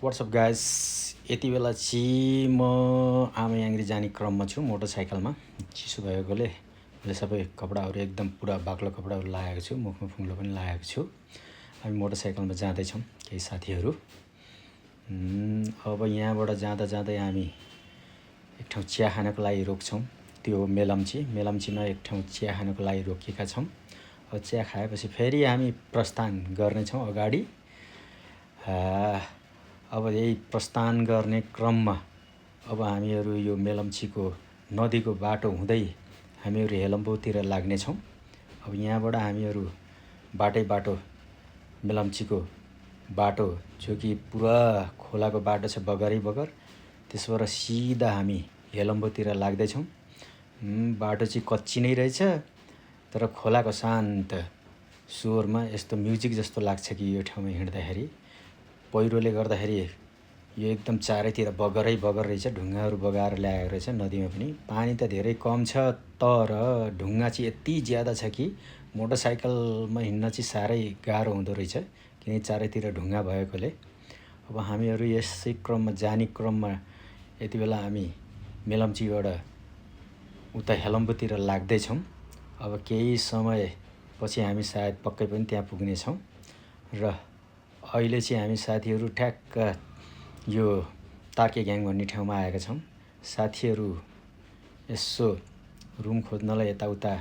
WhatsApp guys, यति बेला चाहिँ म आमायाङ्ग्री जाने क्रममा छु। मोटरसाइकलमा चिसो भएकोले मैले सबै कपडाहरू एकदम पुरा बाक्लो कपडाहरू लगाएको छु, मुखमा फुङ्लो पनि लगाएको छु। हामी मोटरसाइकलमा जाँदैछौँ केही साथीहरू। अब यहाँबाट जाँदा जाँदै हामी एक ठाउँ चिया खानको लागि रोक्छौँ। त्यो मेलम्चीमा एक ठाउँ चिया खानको लागि रोकिएका छौँ। अब चिया खाएपछि फेरि हामी प्रस्थान गर्नेछौँ अगाडि। अब यही प्रस्थान गर्ने क्रममा अब हामीहरू यो मेलम्चीको नदीको बाटो हुँदै हामीहरू हेलम्बुतिर लाग्नेछौँ। अब यहाँबाट हामीहरू बाटो मेलम्चीको बाटो जो कि पुरा खोलाको बाटो छ बगरै बगर, त्यसबाट सिधा हामी हेलम्बुतिर लाग्दैछौँ। बाटो चाहिँ कच्ची नै रहेछ, तर खोलाको शान्त स्वरमा यस्तो म्युजिक जस्तो लाग्छ कि यो ठाउँमा हिँड्दाखेरि। पहिरोले गर्दाखेरि यो एकदम चारैतिर बगरै बगर रहेछ, ढुङ्गाहरू बगाएर ल्याएको रहेछ। नदीमा पनि पानी त धेरै कम छ, तर ढुङ्गा चाहिँ यति ज्यादा छ कि मोटरसाइकलमा हिँड्न चाहिँ साह्रै गाह्रो हुँदो रहेछ, किनकि चारैतिर ढुङ्गा भएकोले। अब हामीहरू यसै क्रममा जाने क्रममा यति बेला हामी मेलम्चीबाट उता हेलम्बुतिर लाग्दैछौँ। अब केही समयपछि हामी सायद पक्कै पनि त्यहाँ पुग्नेछौँ। र अहिले चाहिँ हामी साथीहरू ठ्याक्क यो तार्केग्याङ भन्ने ठाउँमा आएका छौँ। साथीहरू यसो रुम खोज्नलाई यताउता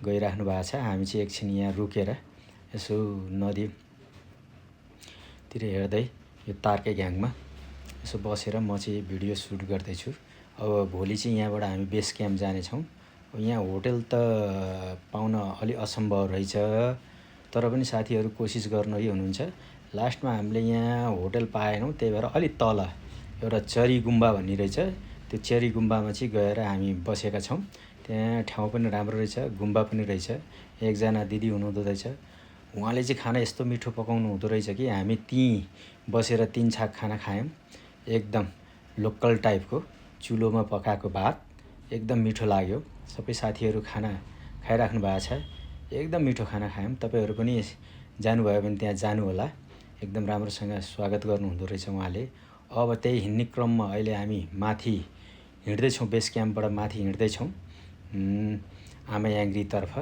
गइराख्नु भएको छ। हामी चाहिँ एकछिन यहाँ रुकेर यसो नदीतिर हेर्दै यो तार्केग्याङमा यसो बसेर म चाहिँ भिडियो सुट गर्दैछु। अब भोलि चाहिँ यहाँबाट हामी बेस क्याम्प जानेछौँ। यहाँ होटल त पाउन अलि असम्भव रहेछ, तर पनि साथीहरू कोसिस गर्दै हुनुहुन्छ। लास्टमा हामीले यहाँ होटल पाएनौँ, त्यही भएर अलि तल एउटा चरी गुम्बा भन्ने रहेछ, त्यो चरी गुम्बामा चाहिँ गएर हामी बसेका छौँ। त्यहाँ ठाउँ पनि राम्रो रहेछ, गुम्बा पनि रहेछ। एकजना दिदी हुनुहुँदो रहेछ, उहाँले चाहिँ खाना यस्तो मिठो पकाउनु हुँदो रहेछ कि हामी त्यहीँ बसेर 3 छाक खाना खायौँ। एकदम लोकल टाइपको चुलोमा पकाएको भात, एकदम मिठो लाग्यो। सबै साथीहरू खाना खाइराख्नु भएको छ, एकदम मिठो खाना खायौँ। तपाईँहरू पनि जानुभयो भने त्यहाँ जानु होला, एकदम राम्रोसँग स्वागत गर्नुहुँदो रहेछ उहाँले। अब त्यही हिँड्ने क्रममा अहिले हामी माथि हिँड्दैछौँ, बेस क्याम्पबाट माथि हिँड्दैछौँ आमायाङ्ग्रीतर्फ।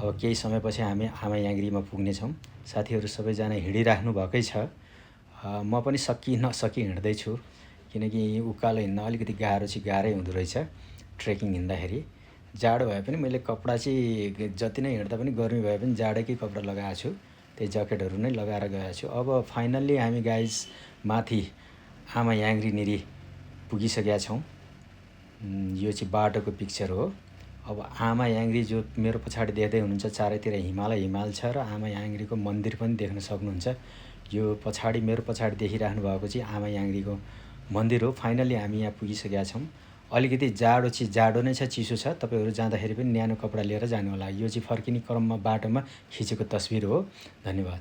अब केही समयपछि हामी आमायाङ्ग्रीमा पुग्नेछौँ। साथीहरू सबैजना हिँडिराख्नु भएकै छ। म पनि सकि नसकि हिँड्दैछु, किनकि उकालो हिँड्न अलिकति गाह्रै हुँदो रहेछ ट्रेकिङ हिँड्दाखेरि। जाडो भए पनि मैले कपडा चाहिँ जति नै हिँड्दा पनि गर्मी भए पनि जाडोकै कपडा लगाएको छु, त्यही ज्याकेटहरू नै लगाएर गएको छु। अब फाइनल्ली हामी गाइज माथि आमायाङ्ग्रीनिर पुगिसकेका छौँ। यो चाहिँ बाटोको पिक्चर हो। अब आमायाङ्ग्री जो मेरो पछाडि देख्दै हुनुहुन्छ, चारैतिर हिमाल छ र आमायाङ्ग्रीको मन्दिर पनि देख्न सक्नुहुन्छ। यो पछाडि मेरो पछाडि देखिराख्नु भएको चाहिँ आमायाङ्ग्रीको मन्दिर हो। फाइनल्ली हामी यहाँ पुगिसकेका छौँ। अलिकति जाडो नै छ, चिसो छ। तपाईँहरू जाँदाखेरि पनि न्यानो कपडा लिएर जानु होला। यो चाहिँ फर्किने क्रममा बाटोमा खिचेको तस्बिर हो। धन्यवाद।